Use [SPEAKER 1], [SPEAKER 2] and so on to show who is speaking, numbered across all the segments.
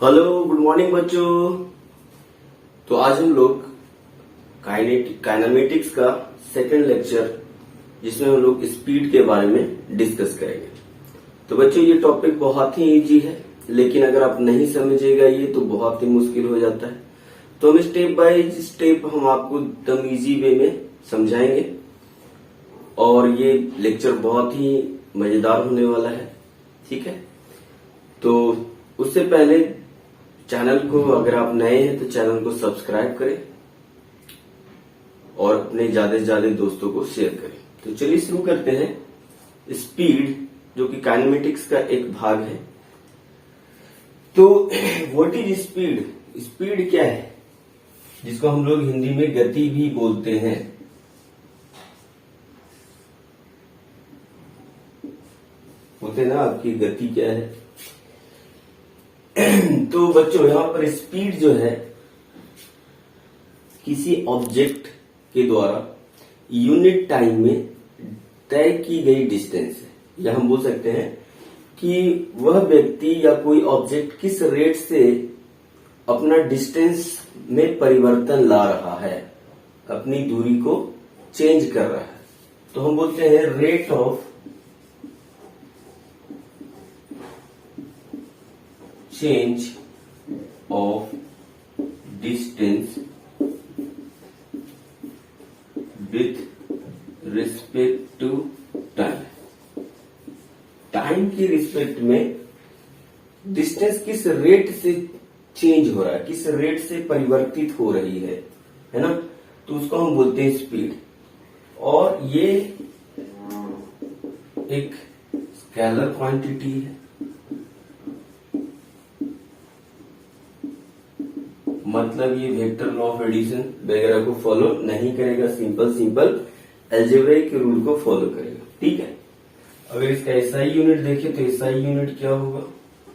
[SPEAKER 1] Hello, good morning बच्चों। तो आज हम लोग काइनेमेटिक्स का सेकंड लेक्चर, जिसमें हम लोग स्पीड के बारे में डिस्कस करेंगे। तो बच्चों, ये टॉपिक बहुत ही इजी है, लेकिन अगर आप नहीं समझेगा ये तो बहुत ही मुश्किल हो जाता है। तो हम स्टेप बाय स्टेप हम आपको एकदम इजी वे में समझाएंगे और ये लेक्चर बहुत ही मजेदार होने वाला है। ठीक है, तो उससे पहले चैनल को, अगर आप नए हैं तो चैनल को सब्सक्राइब करें और अपने ज्यादा से ज्यादा दोस्तों को शेयर करें। तो चलिए शुरू करते हैं। स्पीड, जो कि काइनेमेटिक्स का एक भाग है। तो व्हाट इज स्पीड? स्पीड क्या है, जिसको हम लोग हिंदी में गति भी बोलते हैं। बोलते ना, आपकी गति क्या है। तो बच्चों, यहां पर स्पीड जो है किसी ऑब्जेक्ट के द्वारा यूनिट टाइम में तय की गई डिस्टेंस है। या हम बोल सकते हैं कि वह व्यक्ति या कोई ऑब्जेक्ट किस रेट से अपना डिस्टेंस में परिवर्तन ला रहा है, अपनी दूरी को चेंज कर रहा है। तो हम बोलते हैं rate of change of distance with respect to time। Time की रिस्पेक्ट में डिस्टेंस किस रेट से चेंज हो रहा है, किस रेट से परिवर्तित हो रही है ना। तो उसको हम बोलते हैं स्पीड। और ये एक स्केलर क्वांटिटी है, मतलब ये वेक्टर लॉ ऑफ एडिशन वगैरह को फॉलो नहीं करेगा, सिंपल अलजेब्रा के रूल को फॉलो करेगा। ठीक है, अगर इसका एसआई यूनिट देखें तो एसआई यूनिट क्या होगा?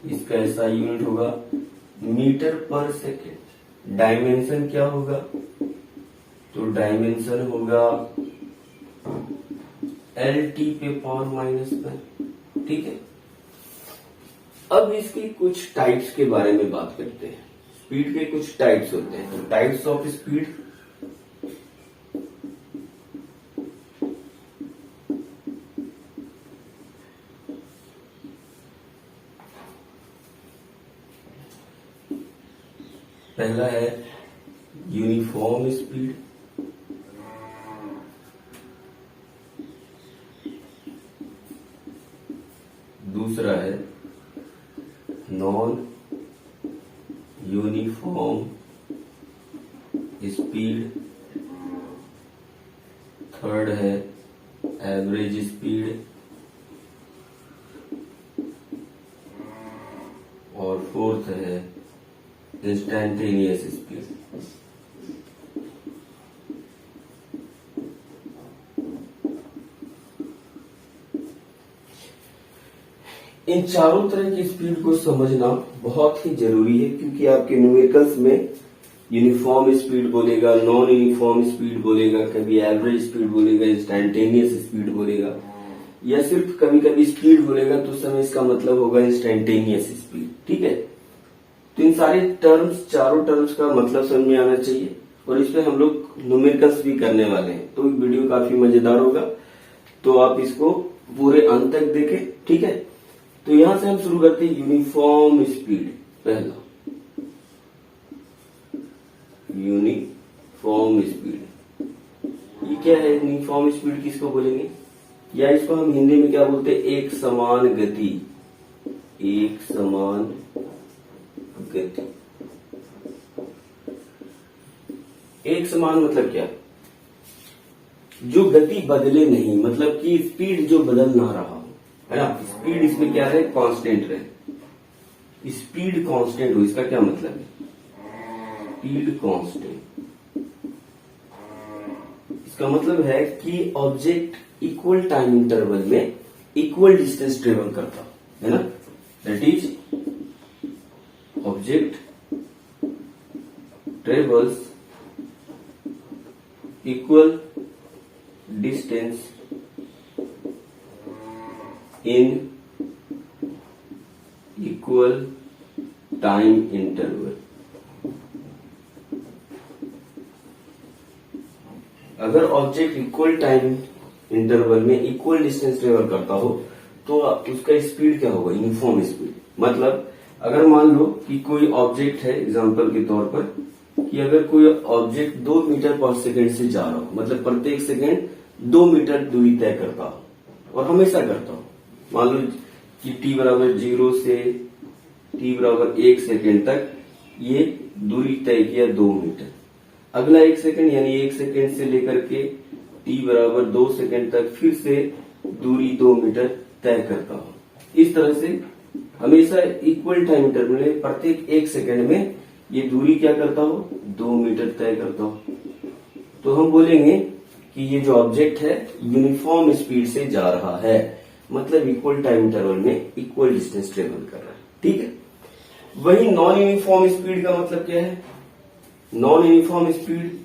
[SPEAKER 1] इसका एसआई यूनिट होगा मीटर पर सेकेंड। डायमेंशन क्या होगा? तो डायमेंशन होगा LT पे पावर -1। ठीक है, अब इसकी कुछ टाइप्स के बारे में बात करते हैं। स्पीड के कुछ टाइप्स होते हैं। तो टाइप्स ऑफ स्पीड, पहला है यूनिफॉर्म स्पीड, दूसरा है नॉन यूनिफॉर्म स्पीड, थर्ड है एवरेज स्पीड, और फोर्थ है इंस्टैंटेनियस स्पीड। इन चारों तरह की स्पीड को समझना बहुत ही जरूरी है, क्योंकि आपके न्यूमेरिकल्स में यूनिफॉर्म स्पीड बोलेगा, नॉन यूनिफॉर्म स्पीड बोलेगा, कभी एवरेज स्पीड बोलेगा, इंस्टैंटेनियस स्पीड बोलेगा, या सिर्फ कभी कभी स्पीड बोलेगा तो उस समय इसका मतलब होगा इंस्टैंटेनियस स्पीड। ठीक है, तो इन सारे टर्म्स, चारों टर्म्स का मतलब समझ में आना चाहिए, और इस पे हम लोग न्यूमेरिकल्स भी करने वाले हैं। तो वीडियो काफी मजेदार होगा, तो आप इसको पूरे अंत तक देखें। ठीक है, तो यहां से हम शुरू करते हैं यूनिफॉर्म स्पीड। पहला यूनिफॉर्म स्पीड, ये क्या है? यूनिफॉर्म स्पीड किसको बोलेंगे, या इसको हम हिंदी में क्या बोलते हैं? एक समान गति। एक समान गति, एक समान मतलब क्या? जो गति बदले नहीं, मतलब कि स्पीड जो बदल ना रहा हो, है ना। स्पीड इसमें क्या है? कांस्टेंट रहे। स्पीड कांस्टेंट हो, इसका क्या मतलब है? स्पीड कांस्टेंट, इसका मतलब है कि ऑब्जेक्ट इक्वल टाइम इंटरवल में इक्वल डिस्टेंस ट्रेवल करता है ना। That is object travels equal distance in equal time interval. अगर ऑब्जेक्ट इक्वल टाइम इंटरवल में इक्वल डिस्टेंस ट्रेवल करता हो तो उसका स्पीड क्या होगा, यूनिफॉर्म स्पीड। मतलब अगर मान लो कि कोई ऑब्जेक्ट है, एग्जांपल के तौर पर कि अगर कोई ऑब्जेक्ट 2 मीटर पर सेकंड से जा रहा हो, मतलब प्रत्येक सेकंड 2 मीटर दूरी तय करता हो और हमेशा करता हो, मान लो कि t बराबर 0 से t बराबर 1 सेकंड तक ये दूरी तय किया 2 मीटर। अगला 1 सेकंड यानी 1 सेकंड से लेकर के t बराबर 2 सेकंड तक फिर से दूरी 2 मीटर तय करता हो। इस तरह से हमेशा इक्वल टाइम इंटरवल में प्रत्येक 1 सेकंड में ये दूरी क्या करता हो, 2 मीटर तय करता हो। तो हम बोलेंगे कि ये जो ऑब्जेक्ट है यूनिफॉर्म स्पीड से जा रहा है, मतलब इक्वल टाइम इंटरवल में इक्वल डिस्टेंस ट्रेवल कर रहा है। ठीक है। वही नॉन यूनिफॉर्म स्पीड का मतलब क्या है, non uniform speed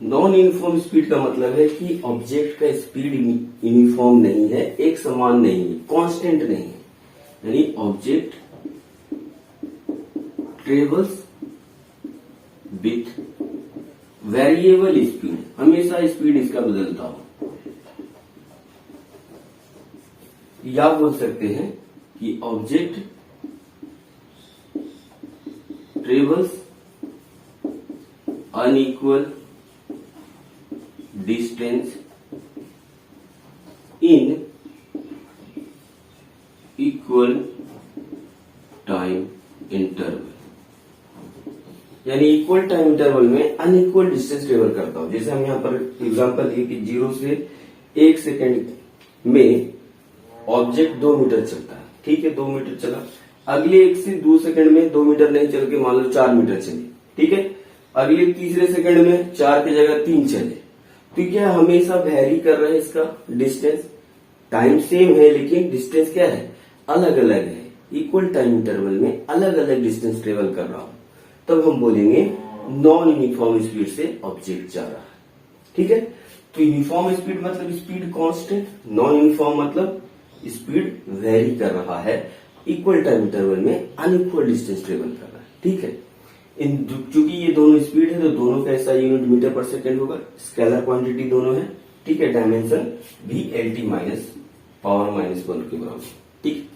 [SPEAKER 1] non uniform speed का मतलब है कि ऑब्जेक्ट का स्पीड यूनिफॉर्म नहीं है, एक समान नहीं है, कांस्टेंट नहीं है। यानी object travels with variable speed, हमेशा स्पीड इसका बदलता हो। या बोल सकते हैं कि object travels unequal distance in equal time interval. यानी इक्वल टाइम इंटरवल में अनइक्वल डिस्टेंस ट्रेवल करता हूं। जैसे हम यहां पर एग्जांपल दिए कि 0 से 1 सेकंड में ऑब्जेक्ट 2 मीटर चलता है। ठीक है, 2 मीटर चला। अगले 1 से 2 सेकंड में 2 मीटर नहीं चल के मान लो 4 मीटर चले। ठीक है, अगले तीसरे सेकंड में 4 की जगह 3 चले। तो क्या हमेशा वेरी कर रहा है इसका डिस्टेंस, टाइम सेम है लेकिन डिस्टेंस क्या है, अलग अलग है। इक्वल टाइम इंटरवल में अलग अलग डिस्टेंस ट्रेवल कर रहा हूं, तब हम बोलेंगे नॉन यूनिफॉर्म स्पीड से ऑब्जेक्ट जा रहा है। ठीक है, तो यूनिफॉर्म स्पीड मतलब स्पीड कांस्टेंट, नॉन यूनिफॉर्म मतलब स्पीड वेरी कर रहा है, इक्वल टाइम इंटरवल में अनइक्वल डिस्टेंस ट्रेवल कर रहा है। ठीक है, चूंकि ये दोनों स्पीड है तो दोनों का ऐसा यूनिट मीटर पर सेकंड होगा, स्केलर क्वांटिटी दोनों है। ठीक है, डायमेंशन भी LT माइनस पावर -1 के बराबर। ठीक,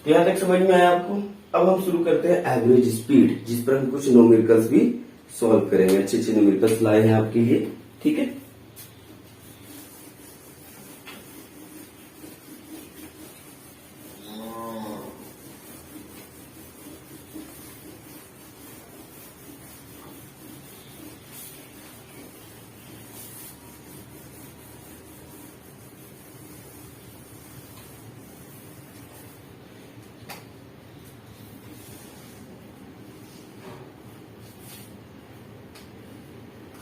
[SPEAKER 1] तो यहां तक समझ में आया आपको। अब हम शुरू करते हैं एवरेज स्पीड, जिस पर हम कुछ न्यूमेरिकल्स भी सॉल्व करेंगे। अच्छे अच्छे न्यूमेरिकल्स लाए हैं आपके लिए। ठीक है,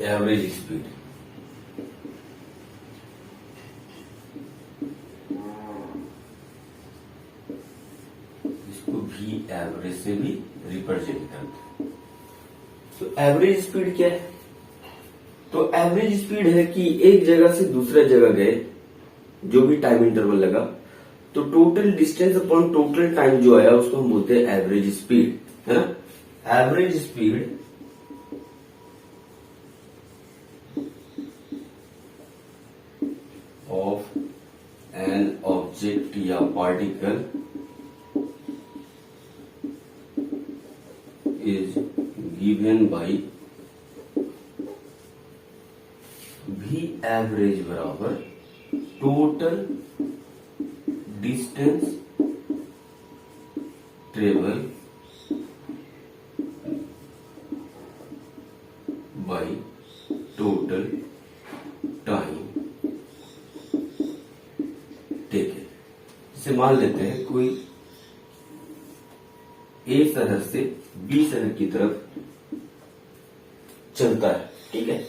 [SPEAKER 1] एवरेज स्पीड। इसको भी एवरेज से भी रिप्रेजेंट करते हैं। तो एवरेज स्पीड क्या है, तो एवरेज स्पीड है कि एक जगह से दूसरे जगह गए, जो भी टाइम इंटरवल लगा, तो total distance upon total time जो आया उसको हम बोलते हैं एवरेज स्पीड, है ना। Average speed of an object या particle is given by V average बराबर total distance travel by total time. ठीक है, इसे मान लेते हैं कोई A शहर से B शहर की तरफ चलता है। ठीक है,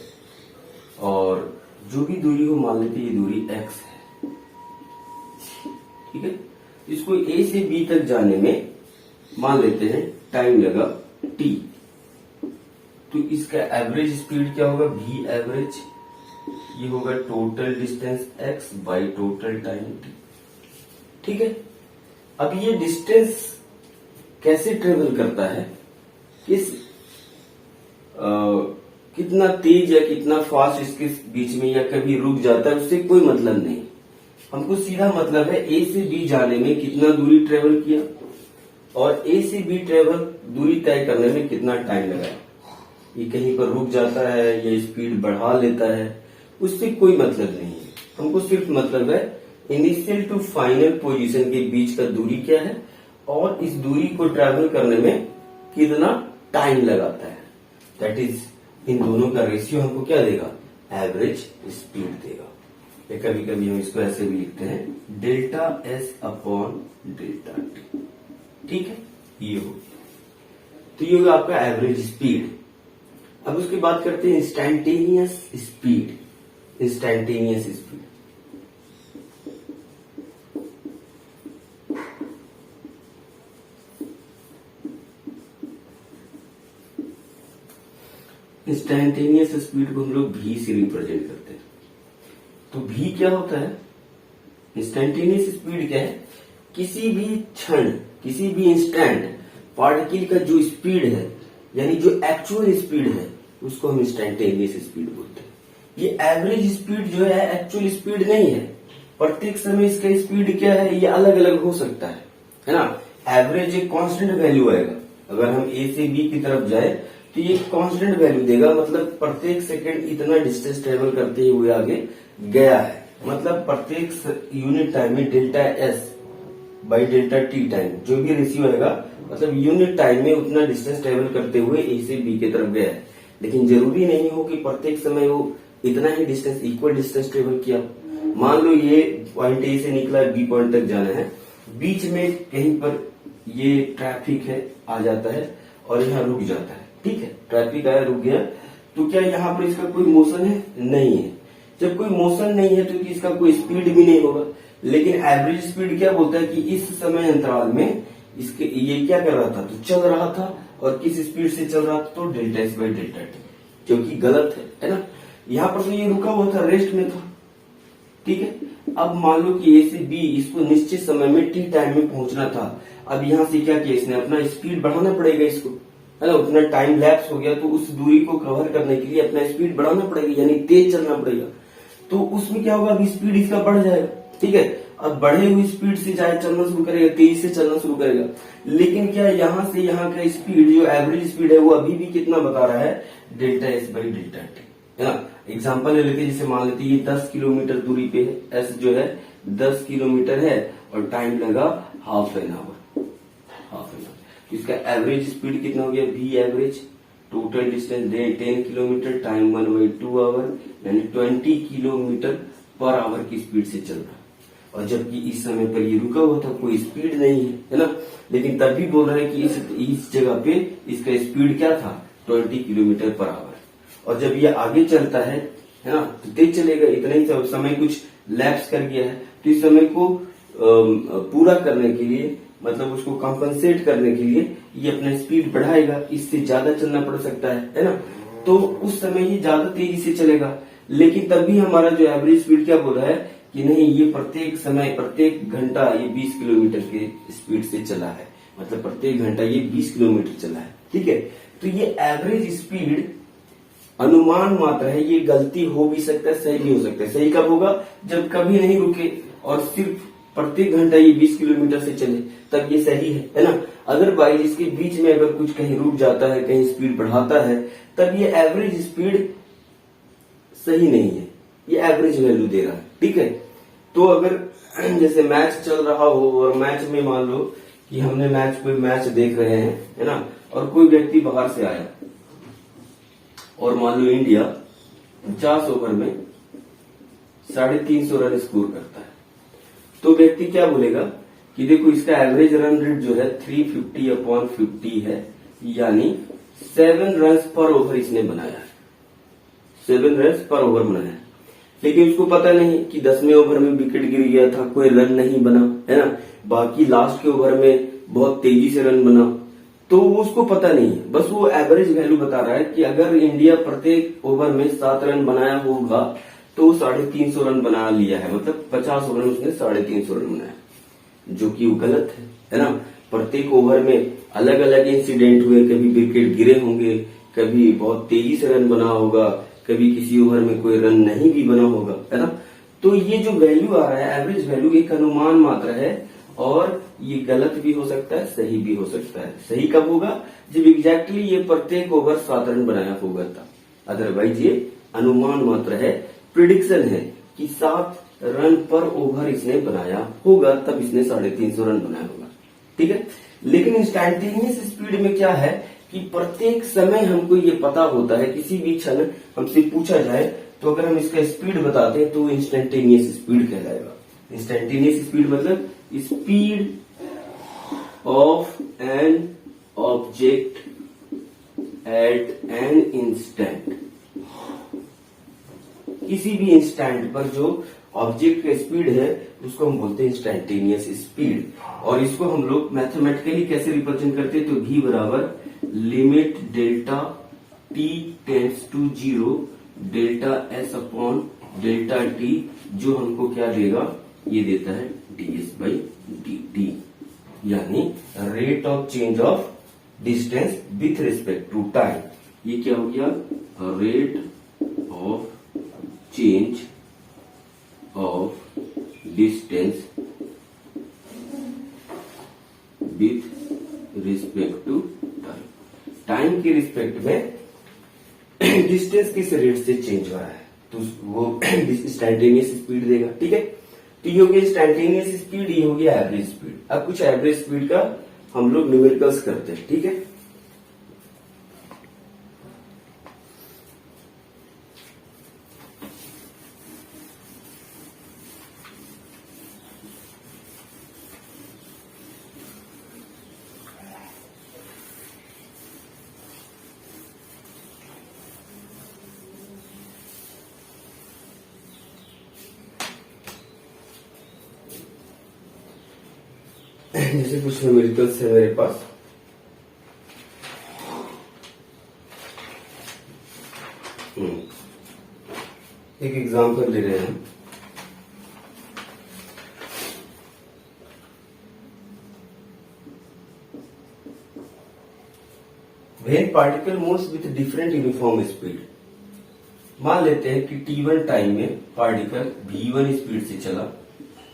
[SPEAKER 1] और जो भी दूरी हो मान लेते हैं ये दूरी x है। ठीक है, इसको A से B तक जाने में मान लेते हैं टाइम लगा t। तो इसका एवरेज स्पीड क्या होगा, V एवरेज ये होगा total distance x by total time t। ठीक है, अब ये डिस्टेंस कैसे ट्रेवल करता है, कितना तेज या कितना फास्ट इसके बीच में या कभी रुक जाता है, उससे कोई मतलब नहीं। हमको सीधा मतलब है ए से बी जाने में कितना दूरी ट्रेवल किया और ए से बी ट्रेवल दूरी तय करने में कितना टाइम लगा। ये कहीं पर रुक जाता है या स्पीड बढ़ा लेता है, उससे कोई मतलब नहीं है। हमको सिर्फ मतलब है इनिशियल टू फाइनल पोजीशन के बीच का दूरी क्या है और इस दूरी को ट्रेवल करने में कितना टाइम लगाता है। दैट इज इन दोनों का रेशियो हमको क्या देगा, एवरेज स्पीड देगा। या कभी कभी हम इसको ऐसे भी लिखते हैं delta S upon delta T. ठीक है, ये हो तो ये होगा आपका एवरेज स्पीड। अब उसकी बात करते हैं instantaneous speed. Instantaneous speed instantaneous speed को हम लोग भी से रिप्रेजेंट करते हैं। तो भी क्या होता है, इंस्टैंटेनियस स्पीड क्या है, किसी भी क्षण किसी भी इंस्टेंट पार्टिकल का जो स्पीड है यानी जो एक्चुअल स्पीड है उसको हम इंस्टैंटेनियस स्पीड बोलते हैं। ये एवरेज स्पीड जो है एक्चुअल स्पीड नहीं है, प्रत्येक समय इसका स्पीड क्या है ये अलग अलग हो सकता है ना। एवरेज एक कांस्टेंट वैल्यू आएगा, अगर हम ए से बी की तरफ जाए तो ये कांस्टेंट वैल्यू देगा, मतलब प्रत्येक सेकंड इतना डिस्टेंस ट्रेवल करते हुए आगे गया है, मतलब प्रत्येक यूनिट टाइम में delta S by delta T time जो भी रेशियो आएगा, मतलब यूनिट टाइम में उतना डिस्टेंस ट्रेवल करते हुए ए से बी की तरफ गया है। लेकिन जरूरी नहीं हो कि प्रत्येक समय वो इतना ही डिस्टेंस इक्वल डिस्टेंस ट्रेवल किया। मान लो ये पॉइंट ए से निकला बी पॉइंट तक जाना है, बीच में कहीं पर ये ट्रैफिक है आ जाता है और यहाँ रुक जाता है। ठीक है, ट्रैफिक आया रुक गया, तो क्या यहाँ पर इसका कोई मोशन है, नहीं है। जब कोई मोशन नहीं है तो इसका कोई स्पीड भी नहीं होगा। लेकिन एवरेज स्पीड क्या बोलता है कि इस समय अंतराल में इसके ये क्या कर रहा था, तो चल रहा था, और किस स्पीड से चल रहा था, तो delta S by delta T, जो कि गलत है ना। यहाँ पर तो ये रुका हुआ था, रेस्ट में था। ठीक है, अब मान लो कि ए से बी इसको निश्चित समय में टी टाइम में पहुंचना था। अब यहाँ से क्या किया इसने, अपना स्पीड बढ़ाना पड़ेगा इसको, है ना। उतना टाइम लैप्स हो गया तो उस दूरी को कवर करने के लिए अपना स्पीड बढ़ाना पड़ेगा, यानी तेज चलना पड़ेगा। तो उसमें क्या होगा, अभी स्पीड इसका बढ़ जाएगा। ठीक है, अब बढ़े हुई स्पीड से चाहे चलना शुरू करेगा, तेजी से चलना शुरू करेगा। लेकिन क्या यहाँ से यहाँ का स्पीड जो एवरेज स्पीड है वो अभी भी कितना बता रहा है, delta S by delta T, है ना। एग्जाम्पल ले लेते हैं, जैसे मान लेते ये 10 किलोमीटर दूरी पे है, एस जो है 10 किलोमीटर है और टाइम लगा हाफ एन आवर। इसका एवरेज स्पीड कितना हो गया, V average, total distance 10 kilometre, time 1/2 hour, यानी 20 किलोमीटर पर आवर की स्पीड से चल रहा है। और जबकि इस समय पर ये रुका हुआ था, कोई स्पीड नहीं है ना। लेकिन तब भी बोल रहा है कि इस जगह पे इसका स्पीड क्या था, 20 किलोमीटर पर आवर। और जब ये आगे चलता है ना, तो तेज चलेगा। इतना ही समय कुछ लैप्स कर गया है, तो इस समय को पूरा करने के लिए, मतलब उसको कॉम्पनसेट करने के लिए ये अपना स्पीड बढ़ाएगा। इससे ज्यादा चलना पड़ सकता है ना। तो उस समय ये ज्यादा तेजी से चलेगा। लेकिन तब भी हमारा जो एवरेज स्पीड क्या बोल रहा है कि नहीं, ये प्रत्येक समय प्रत्येक घंटा ये 20 किलोमीटर के स्पीड से चला है, मतलब प्रत्येक घंटा ये 20 किलोमीटर चला है। ठीक है, तो ये एवरेज स्पीड अनुमान मात्र है, ये गलती हो भी सकता है, सही भी हो सकता है। सही कब होगा, जब कभी नहीं रुके और सिर्फ प्रत्येक घंटा ये 20 किलोमीटर से चले, तब ये सही है ना। अदरवाइज इसके बीच में अगर कुछ कहीं रुक जाता है, कहीं स्पीड बढ़ाता है, तब ये एवरेज स्पीड सही नहीं है, ये एवरेज वैल्यू दे रहा है। ठीक है, तो अगर जैसे मैच चल रहा हो और मैच में मान लो कि हमने कोई मैच देख रहे हैं, है ना, और कोई व्यक्ति बाहर से आया और मान लो इंडिया 50 ओवर में 350 रन स्कोर करता है, तो व्यक्ति क्या बोलेगा कि देखो इसका एवरेज रन रेट जो है 350/50 है, यानी 7 रन पर ओवर इसने बनाया है, 7 रन पर ओवर बनाया है। लेकिन उसको पता नहीं कि 10वें ओवर में विकेट गिर गया था, कोई रन नहीं बना, है ना। बाकी लास्ट के ओवर में बहुत तेजी से रन बना, तो उसको पता नहीं है। बस वो एवरेज वैल्यू बता रहा है कि अगर इंडिया प्रत्येक ओवर में 7 रन बनाया होगा तो 350 रन बना लिया है, मतलब 50 ओवर में उसने 350 रन बनाया, जो कि वो गलत है ना। प्रत्येक ओवर में अलग अलग इंसिडेंट हुए, कभी विकेट गिरे होंगे, कभी बहुत तेजी से रन बना होगा, कभी किसी ओवर में कोई रन नहीं भी बना होगा, है ना। तो ये जो वैल्यू आ रहा है, एवरेज वैल्यू, एक अनुमान मात्र है, और ये गलत भी हो सकता है, सही भी हो सकता है। सही कब होगा? जब एग्जैक्टली ये प्रत्येक ओवर 7 रन बनाया होगा तब। अदरवाइज ये अनुमान मात्र है, प्रिडिक्शन है कि 7 रन पर ओवर इसने बनाया होगा, तब इसने 350 रन बनाया होगा, ठीक है। लेकिन इंस्टैंटेनियस स्पीड में क्या है कि प्रत्येक समय हमको ये पता होता है, किसी भी क्षण हमसे पूछा जाए तो अगर हम इसका स्पीड बताते हैं तो इंस्टैंटेनियस स्पीड कहलाएगा। इंस्टैंटेनियस स्पीड मतलब speed of an object at an instant. किसी भी इंस्टेंट पर जो ऑब्जेक्ट का स्पीड है उसको हम बोलते हैं इंस्टैंटेनियस स्पीड। और इसको हम लोग मैथमेटिकली कैसे रिप्रेजेंट करते हैं, तो v बराबर limit delta t tends to 0 delta s upon delta t, जो हमको क्या देगा, ये देता है ds बाई dt, यानी rate of change of distance with respect to time. ये क्या हो गया, rate of change of distance with respect to time. Time के रिस्पेक्ट में डिस्टेंस किस रेट से चेंज हो रहा है, तो वो इंस्टैंटेनियस स्पीड देगा, ठीक है। तो ये हो गया इंस्टैंटेनियस स्पीड, ये हो गया एवरेज स्पीड। अब कुछ एवरेज स्पीड का हम लोग न्यूमेरिकल्स करते हैं, ठीक है। जैसे कुछ न्यूमेरिकल्स है मेरे पास। एक एग्जांपल ले रहे हैं। When particle moves with different uniform speed. मान लेते हैं कि t1 टाइम में पार्टिकल v1 स्पीड से चला,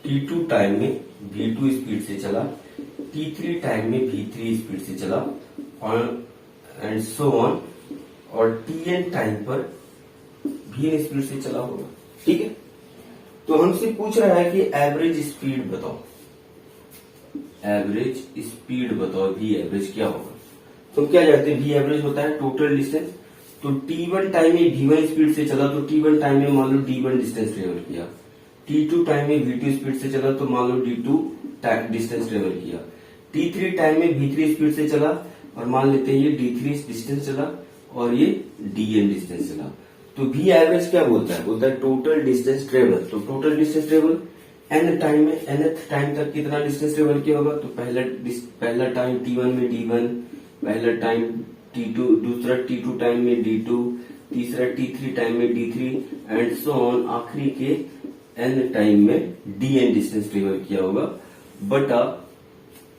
[SPEAKER 1] t2 टाइम में v2 स्पीड से चला, t3 टाइम में v3 स्पीड से चला, एंड सो ऑन, और tn टाइम पर vn स्पीड से चला होगा, ठीक है। तो हमसे पूछ रहा है कि एवरेज स्पीड बताओ, एवरेज स्पीड बताओ, v एवरेज क्या होगा। तो क्या जानते हैं, v एवरेज होता है टोटल डिस्टेंस। तो t1 टाइम में v1 स्पीड से चला, तो t1 टाइम में मान लो d1 डिस्टेंस ट्रेवल किया, t2 टाइम में v2 स्पीड से चला तो मान लो d2 डिस्टेंस ट्रेवल किया, t3 टाइम में v3 स्पीड से चला और मान लेते हैं ये d3 डिस्टेंस चला और ये dn डिस्टेंस चला। तो v एवरेज क्या बोलता है, बोलता है टोटल डिस्टेंस ट्रेवल। तो total distance travel n time में, nth टाइम तक कितना डिस्टेंस ट्रेवल किया होगा, तो पहला टाइम t1 में d1, पहला टाइम t2, दूसरा t2 टाइम में d2, तीसरा t3 टाइम में d3 एंड सो ऑन, आखिरी के n टाइम में dn डिस्टेंस ट्रेवल किया होगा, बटा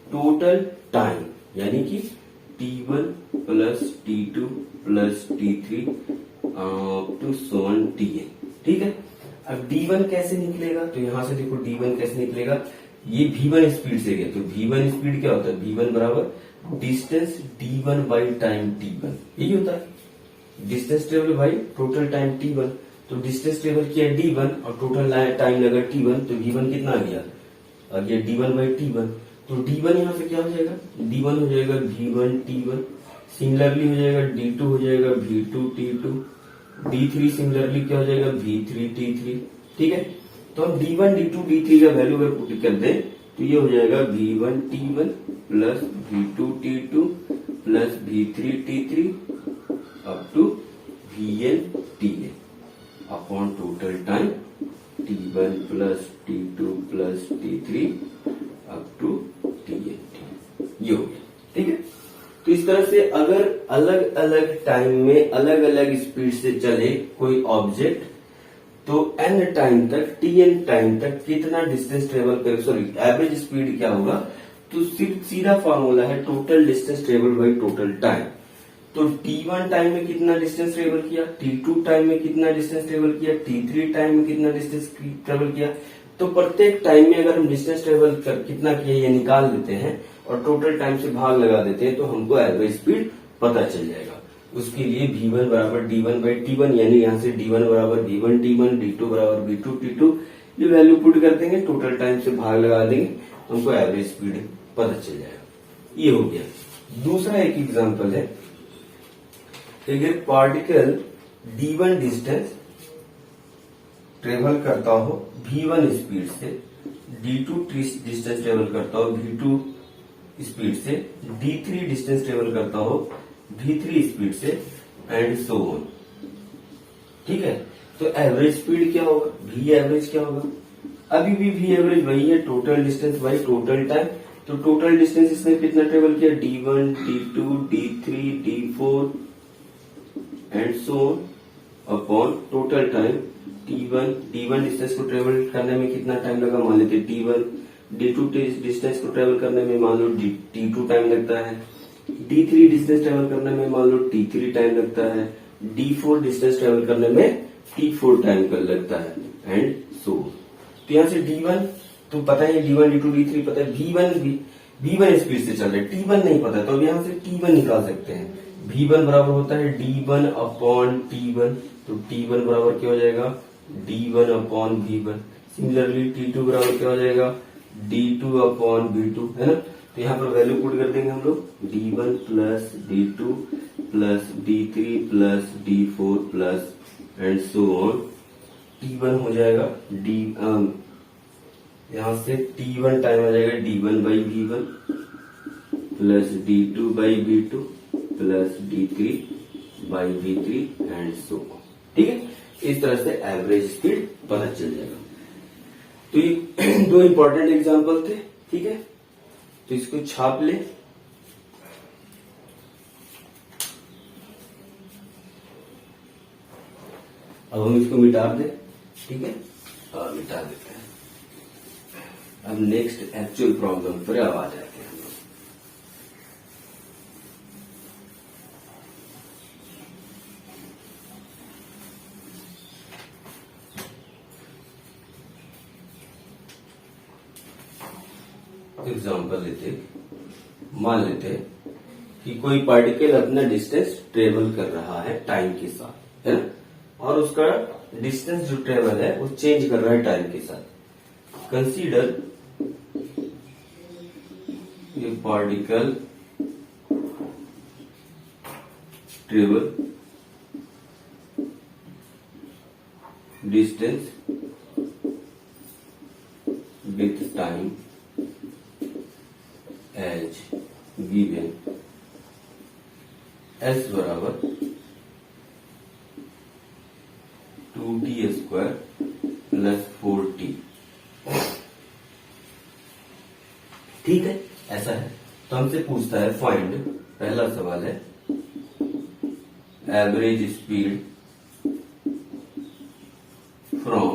[SPEAKER 1] टोटल टाइम, यानी कि t1 plus t2 plus t3 to so on dn, ठीक है। अब d1 कैसे निकलेगा, तो यहां से देखो d1 कैसे निकलेगा, ये v1 स्पीड से गया, तो v1 स्पीड क्या होता है, v1 बराबर distance d1 by time t1, यही होता है distance travel by total time t1। तो डिस्टेंस ट्रेवल किया d1 और टोटल टाइम लगा t1, तो v1 कितना आ गया d1 बाई t1। तो d1 यहां से क्या हो जाएगा, d1 हो जाएगा v1 t1, सिमिलरली हो जाएगा d2 हो जाएगा v2 t2, d3 सिमिलरली क्या हो जाएगा v3 t3, ठीक है। तो हम d1 d2 d3 का वैल्यू अगर पुट कर दें तो ये हो जाएगा v1 t1 plus v2 t2 plus v3 t3 up to vn tn upon total time t1 plus t2 plus t3 up to tn, ये हो गया, ठीक है। तो इस तरह से अगर अलग अलग टाइम में अलग अलग स्पीड से चले कोई ऑब्जेक्ट, तो n टाइम तक tn टाइम तक कितना डिस्टेंस ट्रेवल कर, सॉरी एवरेज स्पीड क्या होगा, तो सिर्फ सीधा फॉर्मूला है total distance travel by total time. तो t1 टाइम में कितना डिस्टेंस ट्रेवल किया, t2 टाइम में कितना डिस्टेंस ट्रेवल किया, t3 टाइम में कितना डिस्टेंस ट्रेवल किया। तो प्रत्येक टाइम में अगर हम डिस्टेंस ट्रेवल कितना किया ये निकाल देते हैं और टोटल टाइम से भाग लगा देते हैं तो हमको एवरेज स्पीड पता चल जाएगा। उसके लिए v1 बराबर d1 बाई t1, यानी यहाँ से d1 बराबर v1 t1, d2 बराबर v2 t2, ये वैल्यू पुट कर देंगे, टोटल टाइम से भाग लगा देंगे, हमको एवरेज स्पीड पता चल जाएगा। ये हो गया। दूसरा एक एग्जांपल है, एक पार्टिकल d1 डिस्टेंस ट्रेवल करता हो v1 स्पीड से, d2 डिस्टेंस ट्रेवल करता हो v2 स्पीड से, d3 डिस्टेंस ट्रेवल करता हो v3 स्पीड से, एंड सो ऑन। ठीक है, तो एवरेज स्पीड क्या होगा, v एवरेज क्या होगा, अभी भी v एवरेज वही है, total distance by total time. तो टोटल डिस्टेंस इसने कितना ट्रेवल किया, d1 d2 d3 d4 and so on upon total time d1 distance को ट्रेवल करने में कितना टाइम लगा, मान लेते t1, d2 डिस्टेंस को ट्रेवल करने में मान लो t2 टाइम लगता है, d3 डिस्टेंस ट्रेवल करने में मान लो t3 टाइम लगता है, d4 डिस्टेंस ट्रेवल करने में t4 टाइम कर लगता है, एंड सो। तो यहाँ से d1 तो पता है, d1 d2 d3 पता है, v1 स्पीड से चल रहा है, t1 नहीं पता, तो अब यहाँ से t1 निकाल सकते हैं। v1 बराबर होता है d1 अपॉन t1, तो t1 बराबर क्या हो जाएगा, d1 upon v1। Similarly t2 बराबर क्या हो जाएगा, d2 अपॉन v2, है ना। तो यहाँ पर वैल्यू पुट कर देंगे हम लोग, d1 plus d2 plus d3 plus d4 plus and so on. t1 हो जाएगा यहाँ से t1 टाइम आ जाएगा d1 by v1 plus d2 by v2 plus d3 by v3 and so on. ठीक है, इस तरह से एवरेज स्पीड पता चल जाएगा। तो ये दो इंपॉर्टेंट एग्जांपल थे। ठीक है, तो इसको छाप ले। अब हम इसको मिटा दें। ठीक है, और मिटा देते हैं। अब नेक्स्ट एक्चुअल प्रॉब्लम पर अब आ जाते हैं हम लोग। एग्जाम्पल लेते, मान लेते कि कोई पार्टिकल अपना डिस्टेंस ट्रेवल कर रहा है टाइम के साथ, है ना, और उसका डिस्टेंस जो ट्रेवल है वो चेंज कर रहा है टाइम के साथ। कंसीडर ये particle travel distance with time as given s बराबर 2t स्क्वायर प्लस 4t। ठीक है, ऐसा है। तो हमसे पूछता है फाइंड, पहला सवाल है एवरेज स्पीड फ्रॉम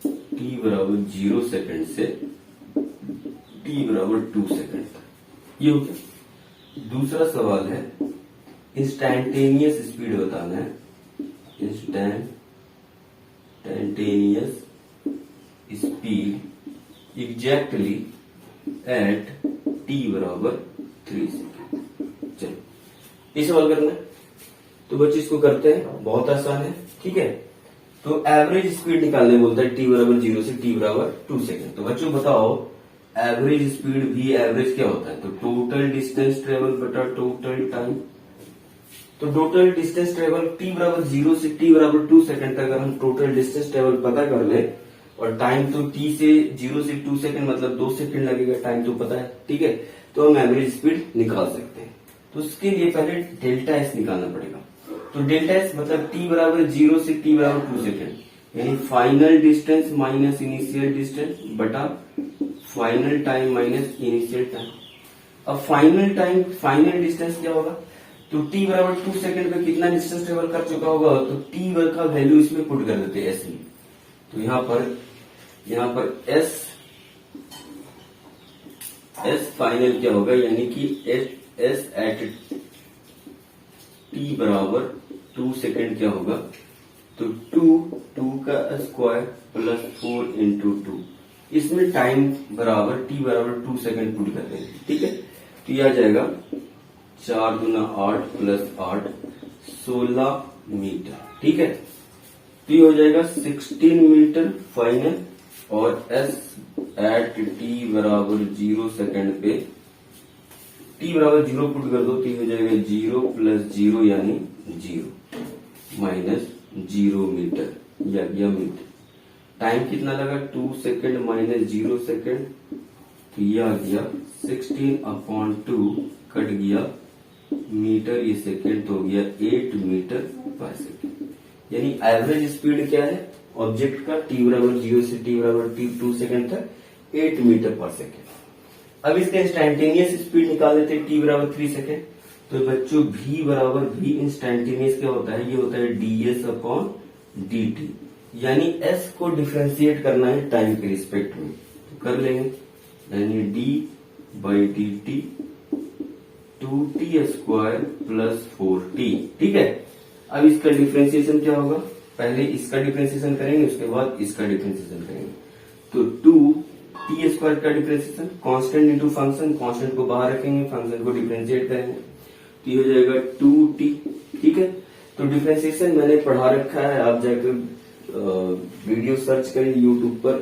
[SPEAKER 1] t बराबर 0 सेकेंड से t बराबर 2 सेकेंड तक। ये हो गया। दूसरा सवाल है इंस्टैंटेनियस स्पीड बताना है, instantaneous speed exactly at t बराबर 3 सेकेंड। चलो ये सवाल करना है, तो बच्चे इसको करते हैं, बहुत आसान है। ठीक है, तो एवरेज स्पीड निकालने बोलता है t बराबर 0 से t बराबर 2 सेकेंड। तो बच्चों बताओ एवरेज स्पीड v एवरेज क्या होता है, तो टोटल डिस्टेंस ट्रेवल बटा टोटल टाइम। तो टोटल डिस्टेंस ट्रेवल t बराबर 0 से t बराबर 2 सेकेंड तक अगर हम टोटल डिस्टेंस ट्रेवल पता कर ले, और टाइम तो t से 0 से 2 सेकेंड मतलब 2 सेकेंड लगेगा, टाइम तो पता है। ठीक है, तो हम एवरेज स्पीड निकाल सकते हैं। तो उसके लिए पहले डेल्टा एस निकालना पड़ेगा। तो डेल्टा एस मतलब t बराबर 0 से t बराबर 2 सेकेंड, यानी final distance minus initial distance बटा final time minus initial time. अब फाइनल टाइम, फाइनल डिस्टेंस क्या होगा, तो t बराबर 2 सेकंड पे कितना डिस्टेंस ट्रेवल कर चुका होगा, तो t का वैल्यू इसमें पुट कर देते हैं s में। तो यहाँ पर s फाइनल क्या होगा, यानी कि s एट t बराबर 2 सेकंड क्या होगा, तो 2 का स्क्वायर प्लस 4 इंटू 2, इसमें टाइम बराबर t बराबर 2 सेकंड पुट कर देंगे। ठीक है, तो यह आ जाएगा 4 गुना 8 प्लस 8 16 मीटर। ठीक है, तो ये हो जाएगा 16 मीटर फाइनल, और s एट t बराबर 0 सेकंड पे t बराबर 0 पुट कर दो, तो ये हो जाएगा 0 प्लस 0 यानी 0 माइनस 0 मीटर, या गया मीटर। टाइम कितना लगा, 2 सेकंड माइनस 0 सेकंड, तो यह आ गया 16/2 कट गया मीटर, ये सेकंड तो हो गया 8 मीटर पर सेकंड। यानी एवरेज स्पीड क्या है ऑब्जेक्ट का, t बराबर 0 से t बराबर 2 सेकंड तक 8 मीटर पर सेकंड। अब इसका इंस्टैंटेनियस स्पीड निकाल लेते हैं, t बराबर 3 सेकंड। तो बच्चों v बराबर v इंस्टैंटेनियस क्या होता है, ये होता है ds/dt, यानी s को डिफ्रेंशिएट करना है टाइम के रिस्पेक्ट में, तो कर लेंगे, यानी d/dt 2t square plus 4t। ठीक है, अब इसका डिफ्रेंशिएशन क्या होगा, पहले इसका डिफ्रेंशिएशन करेंगे, उसके बाद इसका डिफ्रेंशिएशन करेंगे। तो 2t स्क्वायर का differentiation constant into function, constant को बाहर रखेंगे, फंक्शन को डिफ्रेंशिएट करेंगे, तो ये हो जाएगा 2t। ठीक है, तो डिफ्रेंशिएशन मैंने पढ़ा रखा है, आप जाकर वीडियो सर्च करें यूट्यूब पर,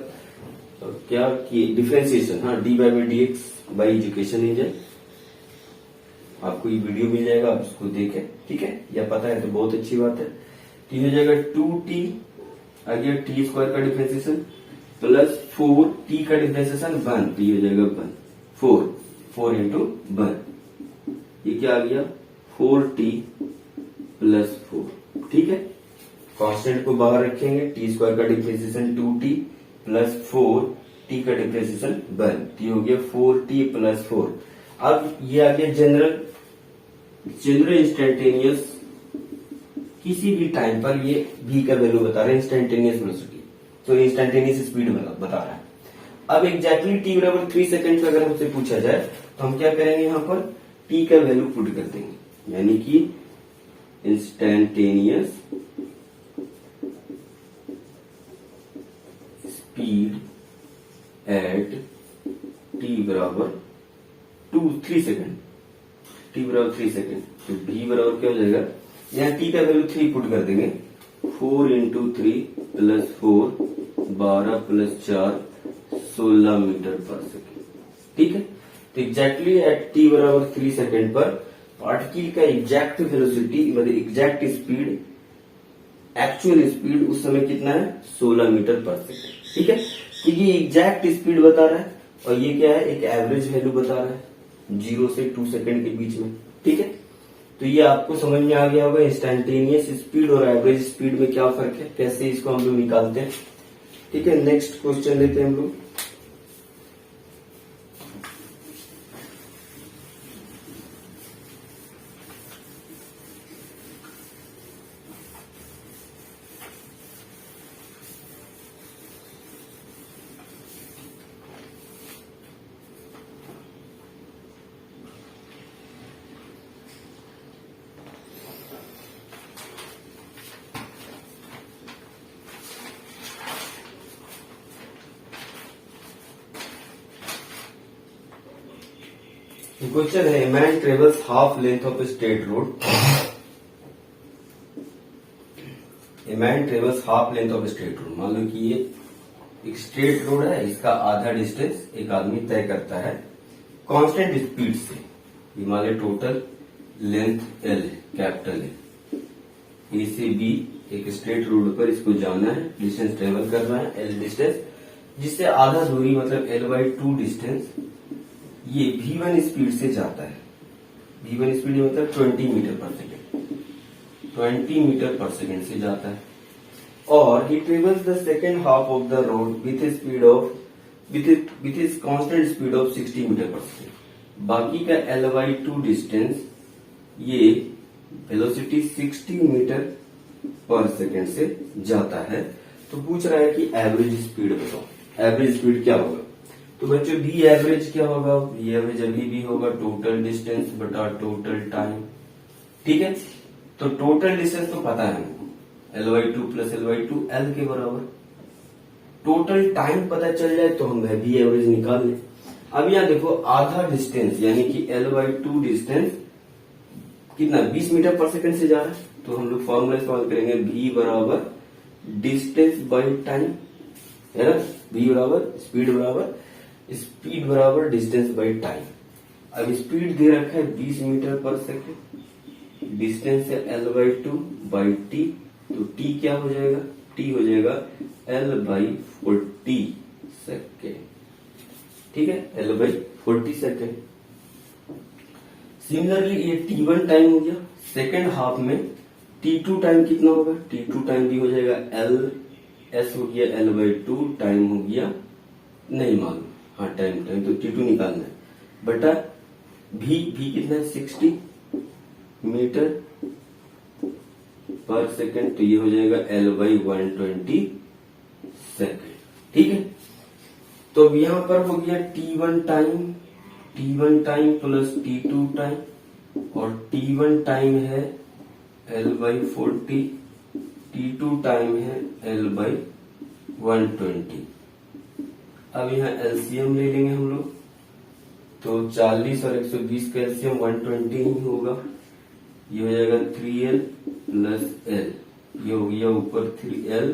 [SPEAKER 1] क्या कि डिफ्रेंशिएशन, हाँ, d/dx बाई एजुकेशन इंजन, आपको ये वीडियो मिल जाएगा, आप उसको देखें। ठीक है, या पता है तो बहुत अच्छी बात है। तो ये हो जाएगा 2t आ गया, t स्क्वायर का डिफ्रेंशिएशन प्लस 4t का डिफ्रेंशिएशन 1, तो ये हो जाएगा 1 4 इंटू 1, ये क्या आ गया 4t प्लस 4। ठीक है, कांस्टेंट को बाहर रखेंगे, t स्क्वायर का डिफ्रेंशिएशन 2t प्लस 4t का डिफ्रेंशिएशन 1, तो ये हो गया 4t प्लस 4। अब ये आ गया जनरल इंस्टेंटेनियस, किसी भी टाइम पर ये v का वैल्यू बता रहा है, इंस्टेंटेनियस वेलोसिटी, तो इंस्टेंटेनियस स्पीड बता रहा है। अब एग्जैक्टली t बराबर 3 सेकंड पे अगर हमसे पूछा जाए, तो हम क्या करेंगे, यहाँ पर t का वैल्यू पुट कर देंगे, यानी कि इंस्टेंटेनियस स्पीड एट t बराबर 3 सेकंड, t बराबर 3 सेकंड, तो v बराबर क्या हो जाएगा, यहाँ t का वैल्यू 3 पुट कर देंगे, 4 इंटू 3 प्लस 4 12 प्लस 4 16 मीटर पर सेकंड। ठीक है, तो एग्जैक्टली एट t बराबर 3 सेकंड पर पार्टिकल का एग्जैक्ट वेलोसिटी, मतलब एग्जैक्ट स्पीड, एक्चुअल स्पीड उस समय कितना है, 16 मीटर पर सेकंड। ठीक है, तो ये एग्जैक्ट स्पीड बता रहा है, और ये क्या है, एक एवरेज वैल्यू बता रहा है 0 से 2 सेकंड के बीच में। ठीक है, तो ये आपको समझ में आ गया होगा इंस्टैंटेनियस स्पीड और एवरेज स्पीड में क्या फर्क है, कैसे इसको हम लोग निकालते हैं। ठीक है, नेक्स्ट क्वेश्चन लेते हैं हम लोग। क्वेश्चन है, man travels half length of straight road, a man travels half length of straight road. मान लो कि ये एक स्ट्रेट रोड है, इसका आधा डिस्टेंस एक आदमी तय करता है कांस्टेंट स्पीड से। ये मान लो टोटल लेंथ L है, कैपिटल है, ए से बी एक स्ट्रेट रोड पर इसको जाना है, डिस्टेंस ट्रेवल करना है L डिस्टेंस, जिससे आधा दूरी मतलब L/2 डिस्टेंस ये v1 स्पीड से जाता है। v1 स्पीड मतलब 20 मीटर पर सेकेंड, 20 मीटर पर सेकेंड से जाता है, और he travels the second half of the road with a speed of with his constant speed of 60 metre पर सेकेंड। बाकी का L/2 डिस्टेंस ये वेलोसिटी 60 मीटर पर सेकेंड से जाता है। तो पूछ रहा है कि एवरेज स्पीड बताओ, एवरेज स्पीड क्या होगा। तो बच्चों वी एवरेज क्या होगा, वी एवरेज अभी भी होगा टोटल डिस्टेंस बटा टोटल टाइम। ठीक है, तो टोटल डिस्टेंस तो पता है हमको, L/2 प्लस L/2 L के बराबर। टोटल टाइम पता चल जाए तो हम वी एवरेज निकाल लें। अब यहाँ देखो आधा डिस्टेंस यानी कि L/2 डिस्टेंस कितना 20 मीटर पर सेकंड से जा रहा है, तो हम लोग फॉर्मूला इस्तेमाल करेंगे v बराबर डिस्टेंस बाई टाइम, है ना। v बराबर स्पीड बराबर डिस्टेंस बाई टाइम। अब स्पीड दे रखा है 20 मीटर पर सेकंड, डिस्टेंस है L/2 बाई टी, तो t क्या हो जाएगा, t हो जाएगा L/40 सेकेंड। ठीक है, L/40 सेकेंड। सिमिलरली ये t1 टाइम हो गया, सेकेंड हाफ में t2 टाइम कितना होगा, t2 टाइम भी हो जाएगा s हो गया L/2, टाइम हो गया नहीं मालूम, हाँ टाइम तो t2 निकालना है बटा v कितना है 60 मीटर पर सेकेंड, तो ये हो जाएगा L/120 सेकेंड। ठीक है, तो अब यहां पर हो गया t1 time plus t2 time, और t1 टाइम है L/40, t2 टाइम है L/120। अब यहाँ एलसीएम ले लेंगे हम लोग, तो 40 और 120 का एलसीएम 120 ही होगा। ये हो जाएगा 3L प्लस L, ये हो गया ऊपर 3L,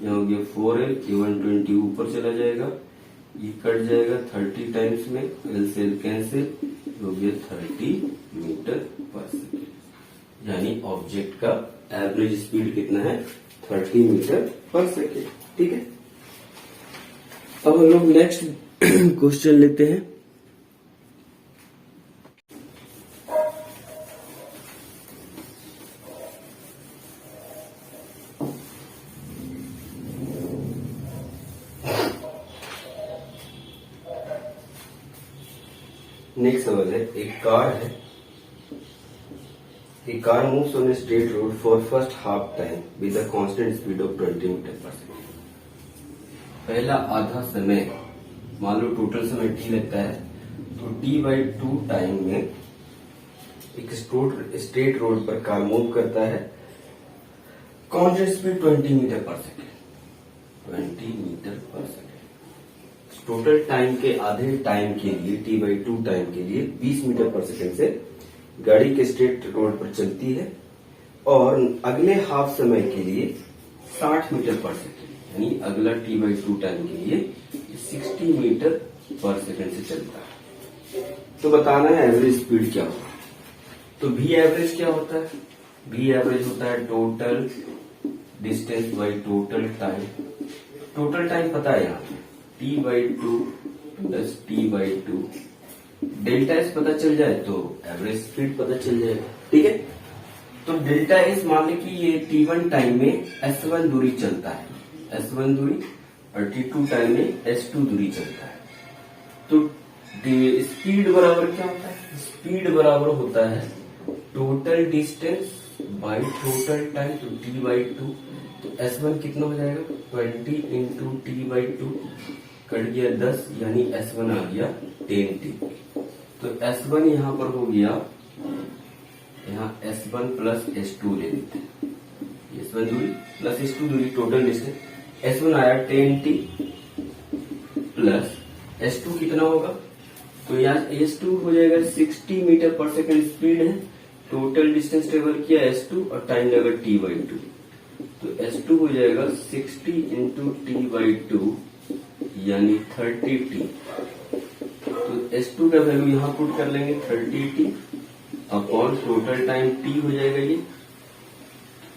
[SPEAKER 1] यहाँ हो गया 4L, ये 120 ऊपर चला जाएगा, ये कट जाएगा 30 टाइम्स में, L से L कैंसिल, हो गया 30 मीटर पर सेकेंड। यानी ऑब्जेक्ट का एवरेज स्पीड कितना है 30 मीटर पर सेकेंड। ठीक है, अब हम लोग नेक्स्ट क्वेश्चन लेते हैं। नेक्स्ट सवाल है, एक car moves on a straight road for first half time with a constant speed of 20 metre पर सेकेंड। पहला आधा समय, मान लो टोटल समय t लगता है, तो t/2 टाइम में एक स्ट्रेट रोड पर कार मूव करता है, कांस्टेंट स्पीड 20 मीटर पर सेकेंड, 20 मीटर पर सेकेंड। टोटल टाइम के आधे टाइम के लिए t/2 टाइम के लिए 20 मीटर पर सेकेंड से गाड़ी के स्ट्रेट रोड पर चलती है, और अगले हाफ समय के लिए 60 मीटर पर सेकेंड, यानी अगला t/2 टाइम के लिए 60 मीटर पर सेकेंड से चलता है। तो बताना है एवरेज स्पीड क्या होगा। तो v एवरेज क्या होता है, v एवरेज होता है total distance by total time. Total time पता है यहाँ t/2 plus t/2, delta S पता चल जाए तो एवरेज स्पीड पता चल जाएगा। ठीक है, तो डेल्टा एस मान लें कि ये t1 टाइम में s1 दूरी चलता है, s1 दूरी, और t2 टाइम में s2 दूरी चलता है। तो स्पीड बराबर क्या होता है, स्पीड बराबर होता है total distance by total time, तो t/2। तो s1 कितना हो जाएगा 20 इंटू t/2, कट गया 10, यानी s1 आ गया 10t। तो s1 यहाँ पर हो गया, यहाँ s1 प्लस s2 ले लेते हैं, s1 दूरी प्लस s2 दूरी, टोटल डिस्टेंस s1 आया 10t प्लस s2 कितना होगा, तो यहाँ s2 हो जाएगा 60 मीटर पर सेकंड स्पीड है, टोटल डिस्टेंस ट्रेवल किया s2 और टाइम लगा t/2, तो s2 हो जाएगा 60 इंटू t/2 यानी 30t। तो s2 का वैल्यू यहाँ पुट कर लेंगे 30t upon total time t हो जाएगा, ये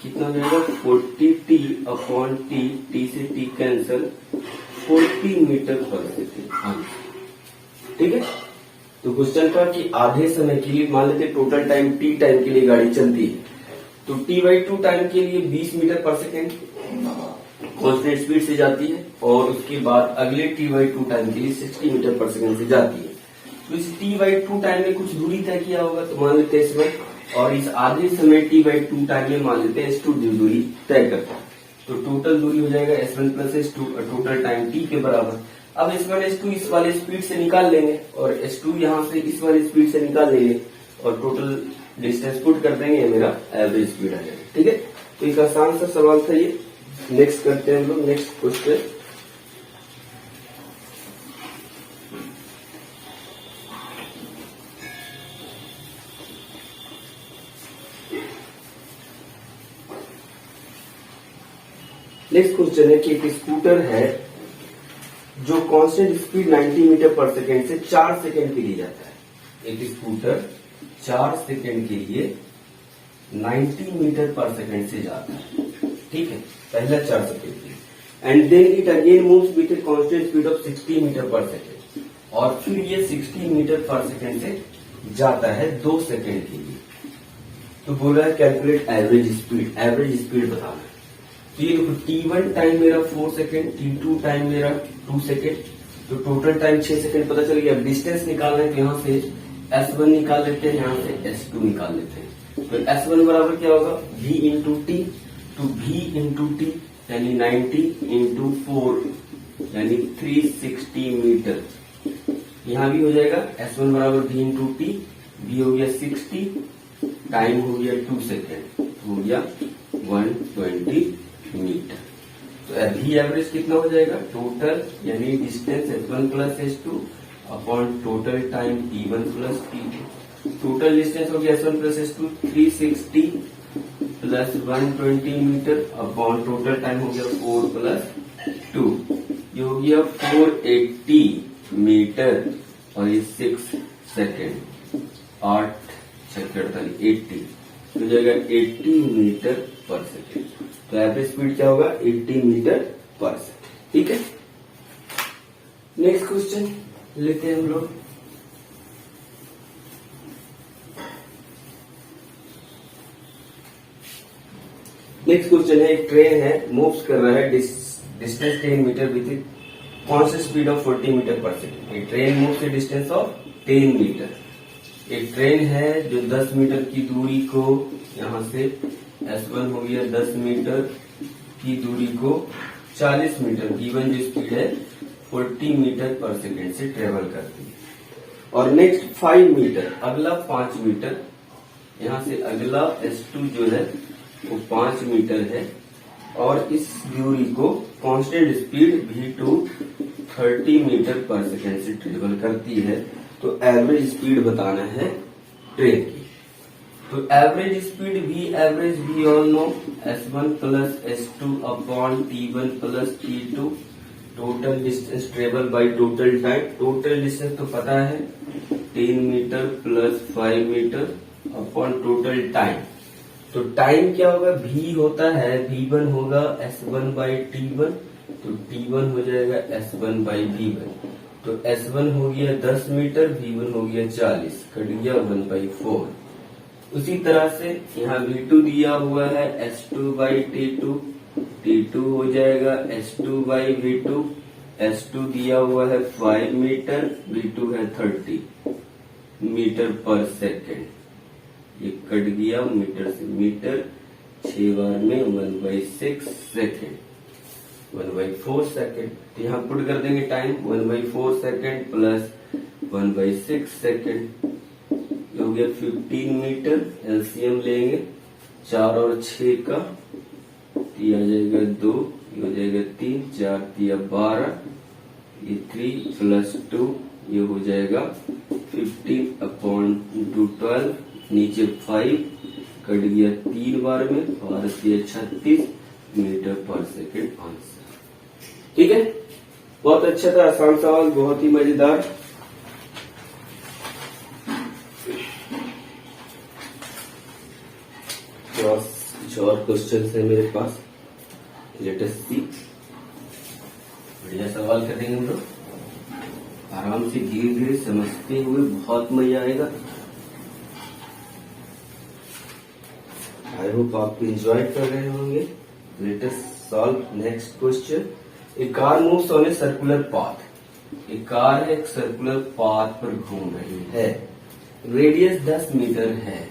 [SPEAKER 1] कितना हो जाएगा 40t अपॉन t से t कैंसल, 40 मीटर पर सेकेंड। ठीक है, तो क्वेश्चन का कि आधे समय के लिए मान लेते टोटल टाइम t टाइम के लिए गाड़ी चलती है, तो t/2 टाइम के लिए 20 मीटर पर सेकेंड कांस्टेंट स्पीड से जाती है, और उसके बाद अगले t/2 टाइम के लिए 60 मीटर पर सेकेंड से जाती है। तो इस t/2 टाइम में कुछ दूरी तय किया होगा, तो मान लेते हैं इसमें और इस आधे समय t/2 टाइम में मान लेते हैं S2 दूरी तय करता है। तो टोटल दूरी हो जाएगा S1 प्लस S2 और टोटल टाइम t के बराबर। अब S1 S2 इस वाले स्पीड से निकाल लेंगे और S2 यहाँ से इस वाले स्पीड से निकाल लेंगे और टोटल डिस्टेंस पुट कर देंगे, ये मेरा एवरेज स्पीड आ जाएगा। ठीक है, तो एक आसान सा सवाल था ये। नेक्स्ट करते हैं हम लोग नेक्स्ट क्वेश्चन। नेक्स्ट क्वेश्चन है कि एक स्कूटर है जो कांस्टेंट स्पीड 90 मीटर पर सेकेंड से 4 सेकेंड के लिए जाता है। एक स्कूटर 4 सेकेंड के लिए 90 मीटर पर सेकेंड से जाता है। ठीक है, पहला 4 सेकेंड के लिए। And then it again moves with a constant speed of 60 metre पर सेकेंड, और फिर ये 60 मीटर पर सेकेंड से जाता है 2 सेकेंड के लिए। तो बोला है कैलकुलेट एवरेज स्पीड बताना है। तो ये t1 टाइम मेरा 4 सेकेंड, t2 टाइम मेरा 2 सेकेंड, तो टोटल टाइम 6 सेकेंड पता चल गया। डिस्टेंस निकालना है तो यहाँ से S1 निकाल लेते हैं, यहाँ से S2 निकाल लेते हैं। तो S1 बराबर क्या होगा v इंटू टी, तो v इंटू टी यानी 90 इंटू 4 यानी 360 मीटर। यहाँ भी हो जाएगा S1 बराबर v इंटू टी, v हो गया 60, टाइम हो गया 2 सेकेंड, हो गया 120 मीटर। तो v एवरेज कितना हो जाएगा, टोटल यानी distance S1 plus S2 upon total time t1 plus t2। Total distance हो गया S1 plus S2 360 plus 120 metre upon total time हो गया 4 प्लस 2, ये हो गया 480 मीटर और ये 6 सेकेंड, 8 सेकेंड 80 हो जाएगा 80 मीटर पर सेकेंड। तो एवरेज स्पीड क्या होगा 80 मीटर पर सेकेंड। ठीक है, नेक्स्ट क्वेश्चन लेते हैं हम लोग। नेक्स्ट क्वेश्चन है, एक ट्रेन है मूव्स कर रहा है distance 10 metre with constant speed of 40 metre पर सेकेंड। एक train moves a distance of 10 metre. एक ट्रेन है जो 10 मीटर की दूरी को यहाँ से S1 हो गया 10 मीटर की दूरी को 40 मीटर गिवन जो स्पीड है 40 मीटर पर सेकेंड से ट्रेवल करती है। और नेक्स्ट 5 मीटर, अगला 5 मीटर, यहाँ से अगला S2 जो है वो 5 मीटर है और इस दूरी को कांस्टेंट स्पीड v2 30 मीटर पर सेकेंड से ट्रेवल करती है। तो एवरेज स्पीड बताना है ट्रेन की। तो average speed we all know S1 plus S2 upon t1 plus t2, total distance travel by total time. Total distance तो पता है 10 metre plus 5 metre upon total time. तो टाइम क्या होगा, v होता है v1 होगा S1 बाई t1, तो t1 हो जाएगा S1 बाई v1। तो S1 हो गया 10 मीटर, v1 हो गया 40, कट गया 1/4। उसी तरह से यहाँ v2 दिया हुआ है S2 बाई t2, t2 हो जाएगा S2 बाई v2। S2 दिया हुआ है 5 मीटर, v2 है 30 मीटर पर सेकेंड, ये कट गया मीटर से मीटर, 6 बार में 1/6 सेकेंड, 1/4 सेकेंड। तो यहाँ पुट कर देंगे टाइम 1/4 सेकेंड प्लस 1/6 सेकेंड, हो गया 15 मीटर। एलसीएम लेंगे 4 और 6 का, ये आ जाएगा 2, ये हो जाएगा 3, 4 3 12, ये 3 प्लस 2 ये हो जाएगा 15 अपॉन 12, नीचे 5 कट गया 3 बार में, 12 से 36 मीटर पर सेकेंड आंसर। ठीक है, बहुत अच्छा था, आसान सवाल, बहुत ही मजेदार। कुछ और क्वेश्चन है मेरे पास, लेटेस्ट सी। बढ़िया सवाल करेंगे हम लोग, आराम से धीरे धीरे समझते हुए, बहुत मजा आएगा। आई होप आप एंजॉय कर रहे होंगे। Latest solve next question. A car moves on a circular path. एक कार है एक सर्कुलर पाथ पर घूम रही है, रेडियस 10 मीटर है।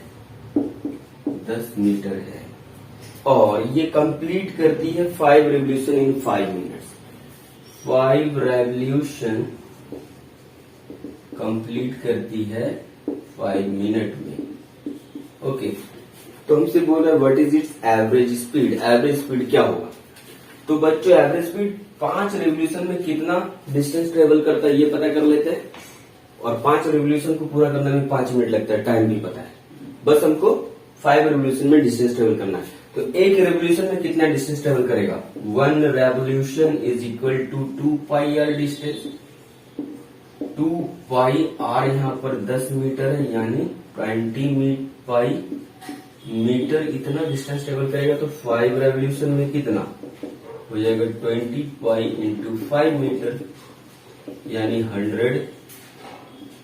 [SPEAKER 1] 10 मीटर है और ये कंप्लीट करती है 5 revolution in 5 minutes. 5 revolution complete करती है 5 मिनट में। ओके, तो हमसे बोला what is it's average speed. Average speed क्या होगा? तो बच्चों एवरेज स्पीड 5 रेवोल्यूशन में कितना डिस्टेंस ट्रेवल करता है ये पता कर लेते हैं, और 5 रेवोल्यूशन को पूरा करने में 5 मिनट लगता है, टाइम भी पता है। बस हमको 5 रेवोल्यूशन में डिस्टेंस ट्रेवल करना है। तो एक रेवोल्यूशन में कितना डिस्टेंस ट्रेवल करेगा? 1 revolution is equal to 2 pi R distance. 2 pi R यहाँ पर 10 मीटर है, यानी 20 पाई मीटर इतना डिस्टेंस ट्रेवल करेगा। तो 5 रेवोल्यूशन में कितना हो जाएगा? 20 पाई इंटू 5 मीटर, यानी 100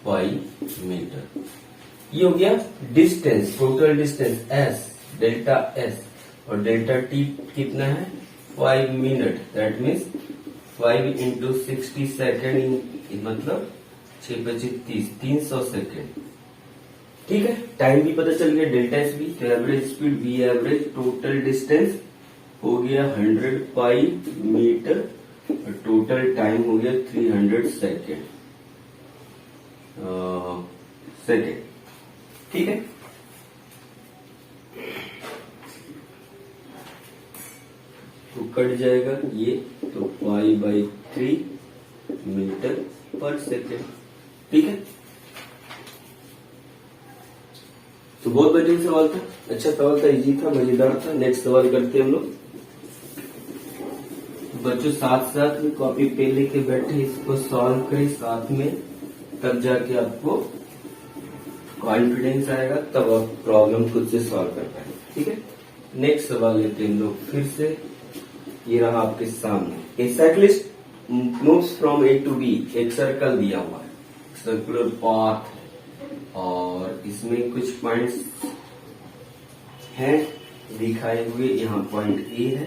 [SPEAKER 1] पाई मीटर। ये हो गया distance, total distance S, delta S, और डेल्टा टी कितना है? 5 minute. That means 5 into 60 second, मतलब 6×5 = 300 सेकेंड। ठीक है, टाइम भी पता चल गया, डेल्टा एस भी। तो average speed V average, total distance हो गया 100 पाई मीटर, और टोटल टाइम हो गया 300 सेकेंड। ठीक है, तो कट जाएगा ये, तो π/3 मीटर पर सेकेंड। ठीक है, तो बहुत बेहतरीन सवाल था, अच्छा सवाल था, इजी था, मजेदार था। नेक्स्ट सवाल करते हैं हम लोग। बच्चों साथ साथ में कॉपी पेन लेके बैठे, इसको सॉल्व करें साथ में, तब जाके आपको कॉन्फिडेंस आएगा, तब आप प्रॉब्लम खुद से सॉल्व कर पाएंगे। ठीक है, नेक्स्ट सवाल लेते हैं हम लोग फिर से। ये रहा आपके सामने, a cyclist moves from A to B. एक सर्कल दिया हुआ है, सर्कुलर पाथ, और इसमें कुछ पॉइंट्स हैं दिखाए हुए। यहाँ पॉइंट ए है,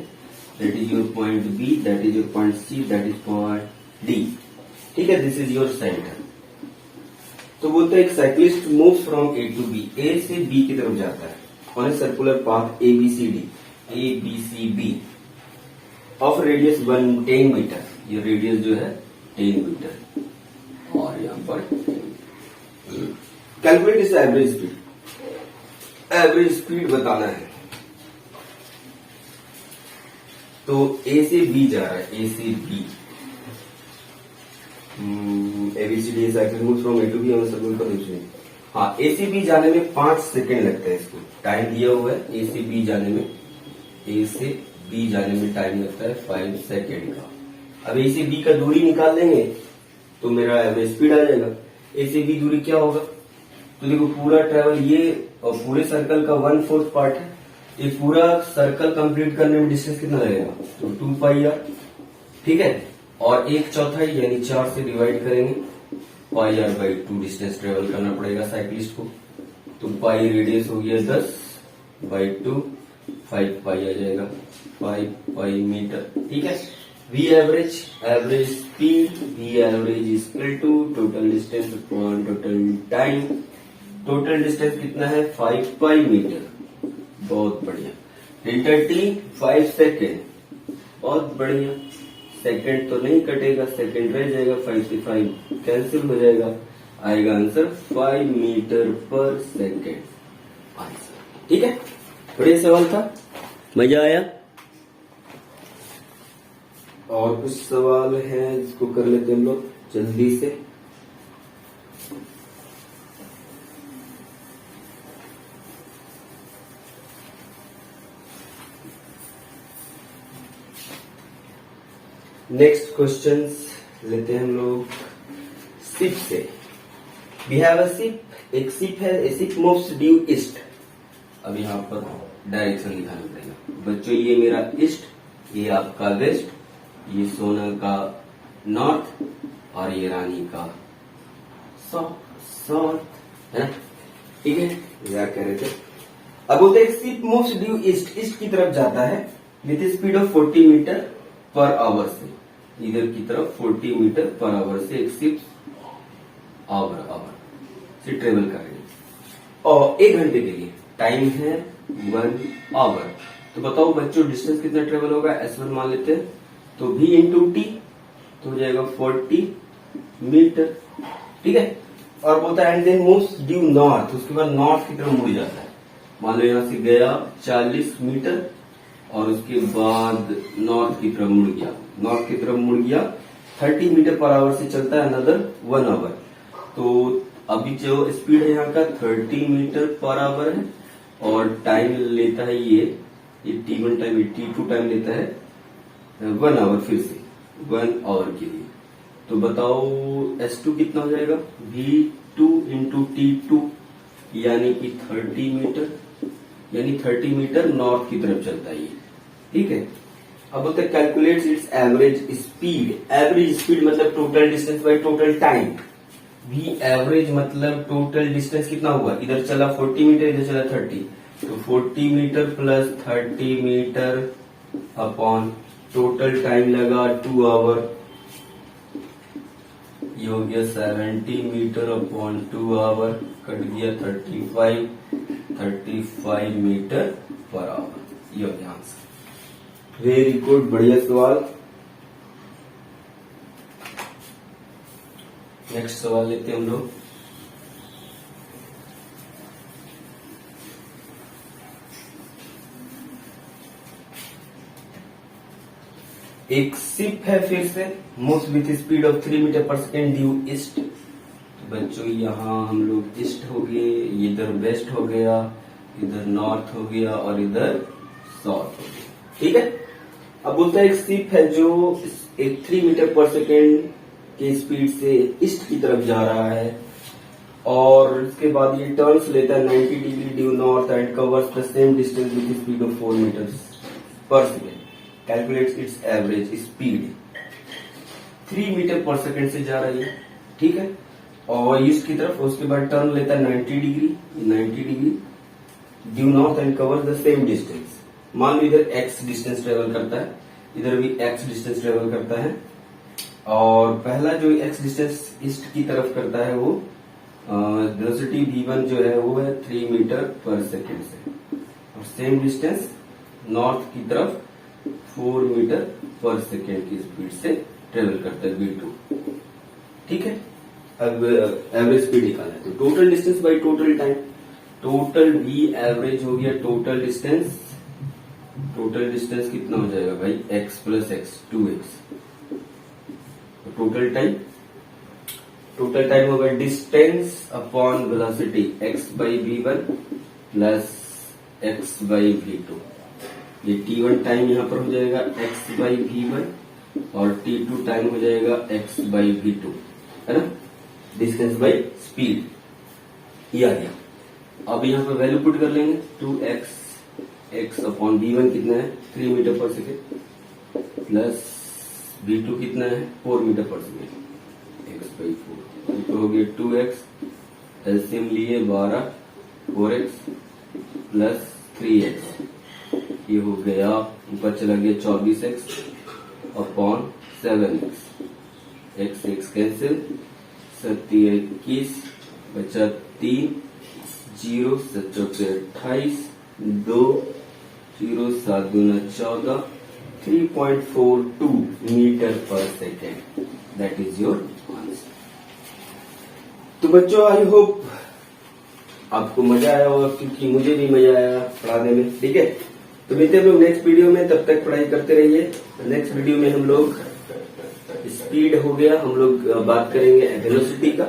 [SPEAKER 1] that is your point B, that is your point C, that is point D. ठीक है, दिस इज योर सेंटर। तो बोलते हैं एक cyclist moves from A to B, A से बी की तरफ जाता है on a circular path A B C D of radius 10 metre. ये रेडियस जो है 10 मीटर, और यहाँ पर कैलकुलेट इस एवरेज स्पीड। एवरेज स्पीड बताना है। तो ए से बी जा रहा है, ए से B, ABCD cycle move from A to B on circular path. हाँ, ए से बी जाने में 5 सेकेंड लगता है। इसको टाइम दिया हुआ है, ए से बी जाने में, ए से बी जाने में टाइम लगता है 5 सेकेंड का। अब ए से बी का दूरी निकाल लेंगे तो मेरा एवरेज स्पीड आ जाएगा। ए से बी दूरी क्या होगा? तो देखो पूरा ट्रेवल ये, और पूरे सर्कल का 1/4 पार्ट है। ये पूरा सर्कल कंप्लीट करने में डिस्टेंस कितना लगेगा? तो 2 पाई आर। ठीक है, और 1/4 यानी 4 से डिवाइड करेंगे, πr/2 डिस्टेंस ट्रेवल करना पड़ेगा साइक्लिस्ट को। तो पाई रेडियस हो गया 10/2, 5 पाई आ जाएगा, 5 पाई मीटर। ठीक है, V average, average speed, V average is equal to total distance upon total time. Total distance कितना है? 5 पाई मीटर। बहुत बढ़िया। डेल्टा टी 5 सेकेंड, बहुत बढ़िया। सेकेंड तो नहीं कटेगा, सेकेंड रह जाएगा, 5 से 5 कैंसिल हो जाएगा, आएगा आंसर 5 मीटर पर सेकेंड आंसर। ठीक है, बढ़िया सवाल था, मजा आया। और कुछ सवाल है जिसको कर लेते हैं हम लोग जल्दी से। नेक्स्ट क्वेश्चंस लेते हैं हम लोग शिप से। वी हैव अ शिप, एक शिप है, ए शिप मूव्स ड्यू ईस्ट। अब यहाँ पर डायरेक्शन दिखाना पड़ेगा बच्चों। ये मेरा ईस्ट, ये आपका वेस्ट, ये सोना का नॉर्थ, और ये रानी का साउथ है। ठीक है, क्या कह रहे थे? अब बोलते हैं ship moves due east, east की तरफ जाता है विथ स्पीड ऑफ 40 मीटर पर आवर से। इधर की तरफ 40 मीटर पर आवर से एक शिप आवर से ट्रेवल कर रही है, और 1 घंटे के लिए टाइम है 1 आवर। तो बताओ बच्चों डिस्टेंस कितना ट्रेवल होगा, S1 मान लेते हैं, तो V इंटू टी तो हो जाएगा 40 मीटर। ठीक है, और बोलता है and then moves due north, उसके बाद नॉर्थ की तरफ मुड़ जाता है। मान लो यहाँ से गया 40 मीटर और उसके बाद नॉर्थ की तरफ मुड़ गया, नॉर्थ की तरफ मुड़ गया, 30 मीटर पर आवर से चलता है अनदर 1 आवर। तो अभी जो स्पीड है यहाँ का 30 मीटर पर आवर है और टाइम लेता है ये T1 टाइम, T2 टाइम लेता है 1 आवर, फिर से 1 आवर के लिए। तो बताओ S2 कितना हो जाएगा, V2 इंटू T2 यानी कि 30 मीटर, यानी 30 मीटर नॉर्थ की तरफ चलता है ये। ठीक है, अब बोलते हैं calculates its average speed. Average speed मतलब total distance by total time. V average मतलब टोटल डिस्टेंस कितना हुआ, इधर चला 40 मीटर, इधर चला 30, तो 40 metre plus 30 metre upon total time लगा 2 आवर, ये हो गया 70 मीटर अपॉन 2 आवर, कट गया 35 मीटर पर आवर। ये हो गया आंसर। वेरी गुड, बढ़िया सवाल। नेक्स्ट सवाल लेते हैं हम लोग। एक शिप है फिर से, moves with speed of 3 metre पर सेकेंड ड्यू ईस्ट। तो बच्चों यहाँ हम लोग ईस्ट हो गए, इधर वेस्ट हो गया, इधर नॉर्थ हो गया और इधर साउथ हो गया। ठीक है, अब बोलता है एक शिप है जो एक 3 मीटर पर सेकेंड की स्पीड से ईस्ट की तरफ जा रहा है और उसके बाद ये टर्न्स लेता है 90 degree due north and covers the same distance with speed of 4 metre पर second. Calculates its average speed. 3 metre पर सेकेंड से जा रही है, ठीक है, और ईस्ट की तरफ, उसके बाद टर्न लेता है 90 degree due north and covers the same distance. मान लो इधर x डिस्टेंस ट्रेवल करता है, इधर भी x डिस्टेंस ट्रेवल करता है, और पहला जो x डिस्टेंस ईस्ट की तरफ करता है वो वेलोसिटी v1 जो है वो है 3 मीटर पर सेकेंड से, और सेम डिस्टेंस नॉर्थ की तरफ 4 मीटर पर सेकेंड की स्पीड से ट्रेवल करता है v2। ठीक है, अब एवरेज स्पीड निकालना है, तो total distance by total time. Total v average हो गया टोटल डिस्टेंस, टोटल डिस्टेंस कितना हो जाएगा भाई, x plus x 2x। Total time होगा distance upon velocity x by v1 plus x by v2। ये t1 टाइम यहाँ पर हो जाएगा x बाई v1 और t2 टाइम हो जाएगा x बाई v2, है ना, डिस्टेंस बाई स्पीड, ये आ गया। अब यहाँ पर वैल्यू पुट कर लेंगे, 2x x अपॉन v1 कितना है 3 मीटर पर सेकेंड प्लस v2 कितना है 4 मीटर पर सेकेंड, x बाई 4, तो हो गया 2x, एलसीएम लिए 12, 4x प्लस 3x, ये हो गया, ऊपर चला गया 24x upon 7x, x cancel, 21 बचा 3, 0 7 28, 2 0 7 दूना 14, 3.42 मीटर पर second, that is your answer. तो बच्चों आई होप आपको मजा आया होगा, क्योंकि मुझे भी मजा आया पढ़ाने में। ठीक है, तो मिलते हैं हम लोग नेक्स्ट वीडियो में, तब तक पढ़ाई करते रहिए। नेक्स्ट वीडियो में हम लोग स्पीड हो गया, हम लोग बात करेंगे वेलोसिटी का,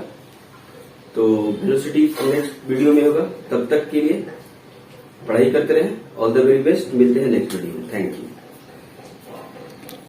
[SPEAKER 1] तो वेलोसिटी नेक्स्ट वीडियो में होगा। तब तक के लिए पढ़ाई करते रहें, ऑल द वेरी बेस्ट, मिलते हैं नेक्स्ट वीडियो में, थैंक यू।